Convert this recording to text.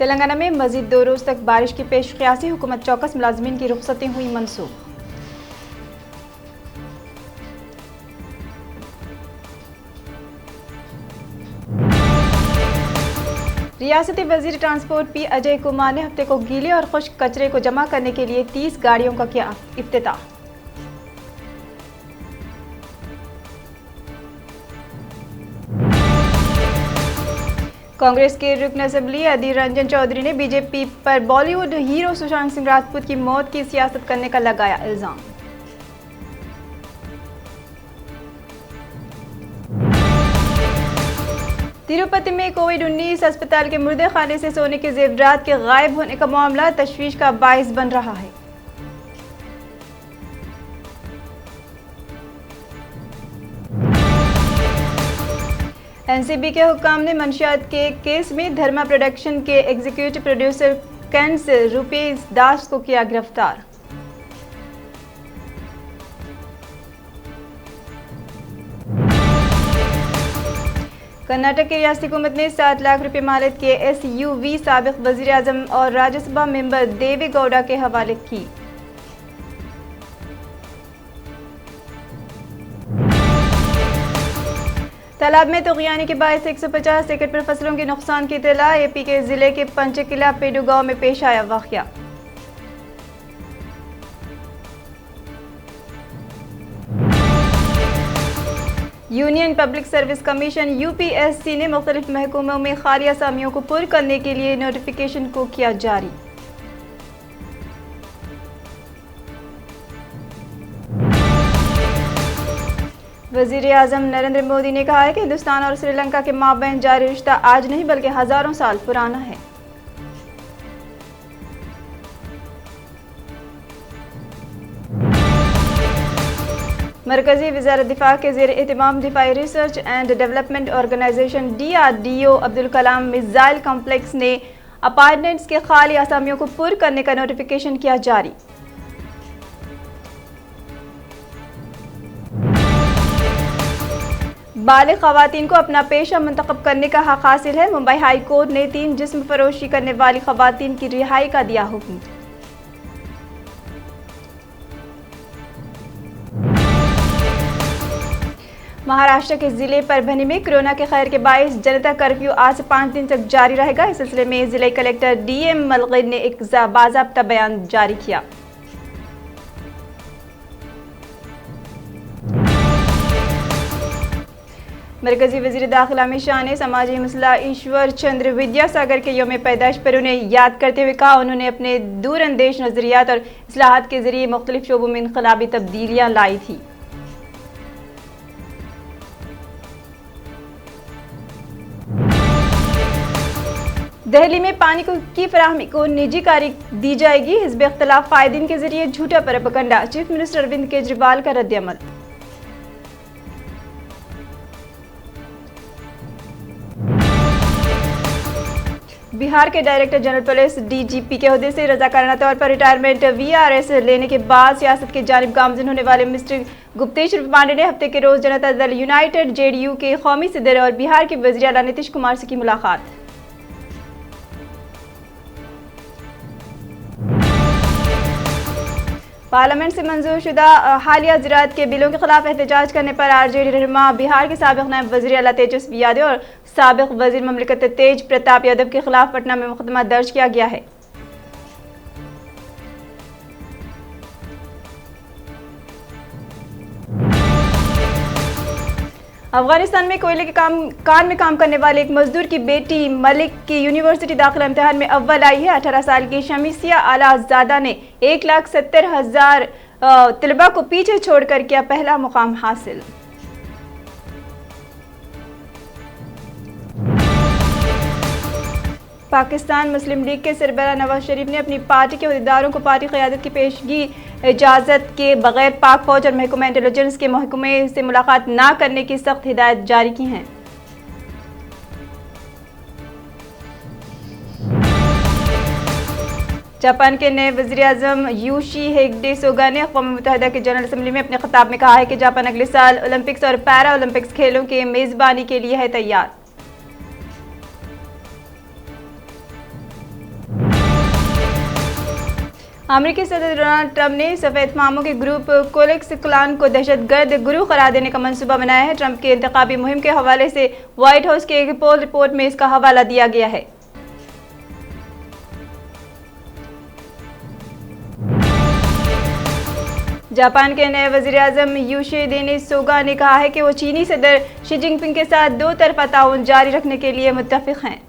तेलंगाना में मजीद 2 रोज तक बारिश की पेशकयासी, हुकूमत चौकस मुलाजमीन की रुखसतें हुई मनसूख। रियासती वजीर ट्रांसपोर्ट पी अजय कुमार ने हफ्ते को गीले और खुश्क कचरे को जमा करने के लिए 30 गाड़ियों का किया इफ्तिताह। कांग्रेस के रुकन असेंबली अधीर रंजन चौधरी ने बीजेपी पर बॉलीवुड हीरो सुशांत सिंह राजपूत की मौत की सियासत करने का लगाया इल्जाम। तिरुपति में कोविड-19 अस्पताल के मुर्दे खाने से सोने के जेवरात के गायब होने का मामला तशवीश का बाइस बन रहा है। एनसीबी के हुक्काम ने मंशियात के केस में धर्मा प्रोडक्शन के एग्जीक्यूटिव प्रोड्यूसर कैंस रुपेश दास को किया गिरफ्तार। कर्नाटक की रियासती हुकूमत ने 7 लाख रुपए मालियत के एसयूवी साबिक वजीर आजम और राज्यसभा मेंबर देवे गौड़ा के हवाले की। तालाब में तुग़यानी के बायस 150 एकड़ पर फसलों के नुकसान की इत्तला। एपी के जिले के पंचकिला पेडू गांव में पेश आया वाक़या। Union public service commission UPSC ने मुख्तलिफ महकमों में खाली असामियों को पुर करने के लिए नोटिफिकेशन को किया जारी। वज़ीर आज़म नरेंद्र मोदी ने कहा है कि हिंदुस्तान और श्रीलंका के माबैन जारी रिश्ता आज नहीं बल्कि हजारों साल पुराना है। मरकजी वज़ारत दिफा के ज़ेर एहतमाम दिफाई research and development organisation DRDO Abdul Kalam missile complex ने अपार्टमेंट्स के खाली असामियों को पुर करने का नोटिफिकेशन किया जारी। बालिग ख़वातीन को अपना पेशा मुंतखब करने का हक़ हासिल है। मुंबई हाई कोर्ट ने 3 जिस्म फरोशी करने वाली ख़वातीन की रिहाई का दिया हुक्म। महाराष्ट्र के जिले परभनी में कोरोना के खैर के बायस जनता कर्फ्यू आज से 5 दिन तक जारी रहेगा। इस सिलसिले में जिला कलेक्टर DM मलगिद ने एक बाज़ाब्ता बयान जारी किया। मरकजी वज़ीर दाखिला अमित शाह ने समाजी मसला ईश्वर चंद्र विद्यासागर के यौम पैदाइश पर उन्हें याद करते हुए कहा, उन्होंने अपने दूरअंदेश नज़रियात और इस्लाहात के जरिए मुख्तलिफ शोबों में इनकलाबी तब्दीलियाँ लाई थी। दहली में पानी की फराहमी को निजीकारी दी जाएगी। हिज़्ब इख्तिलाफ कायदीन के जरिए झूठा propaganda. Chief minister Arvind Kejriwal का रद्द-ए-अमल। बिहार के डायरेक्टर जनरल पुलिस DGP के ओहदे से रजाकाराना तौर पर रिटायरमेंट VRS लेने के बाद सियासत की जानिब गामजन होने वाले मिस्टर गुप्तेश पांडे ने हफ्ते के रोज जनता दल यूनाइटेड JDU के कौमी सदर और बिहार के वज़ीर आला नीतीश कुमार से की मुलाकात। पार्लियामेंट से मंजूर शुदा हालिया ज़राअत के बिलों के खिलाफ एहतजाज करने पर RJD रहनुमा बिहार के साबिक नायब वज़ीर आला तेजस्वी यादव और साबिक वज़ीर ममलिकत तेज प्रताप यादव के खिलाफ पटना में मुकदमा दर्ज किया गया है। अफगानिस्तान में कोयले के कान में काम करने वाले एक मजदूर की बेटी मलिक की यूनिवर्सिटी दाखिला इम्तिहान में अव्वल आई है। 18 साल की शमीसिया आलाजादा ने 1,70,000 तलबा को पीछे छोड़कर किया पहला मुकाम हासिल। पाकिस्तान मुस्लिम लीग के सरबराह नवाज शरीफ ने अपनी पार्टी के अहदेदारों को पार्टी क़यादत की पेशगी इजाज़त के बगैर पाक फौज और महकमा इंटेलिजेंस के महकमे से मुलाकात न करने की सख्त हिदायत जारी की हैं। जापान के नए वज़ीर आज़म योशिहिदे सुगा ने अक़वाम मुत्तहिदा की जनरल असम्बली में अपने खिताब में कहा है कि जापान अगले साल ओलंपिक्स और पैरा ओलंपिक्स खेलों के मेज़बानी के लिए है तैयार। अमेरिकी सदर डोनाल्ड ट्रंप ने सफेद फार्मों के ग्रुप कोलेक्स क्लान को दहशतगर्द गुरूह करार देने का मंसूबा बनाया है। ट्रंप की इंतखाबी मुहिम के हवाले से व्हाइट हाउस के एक पोल रिपोर्ट में इसका हवाला दिया गया है। जापान के नए वजीर आजम योशिहिदे सुगा ने कहा है कि वो चीनी सदर शी जिनपिंग के साथ दो तरफा ताउन जारी रखने के लिए मुत्तफिक हैं।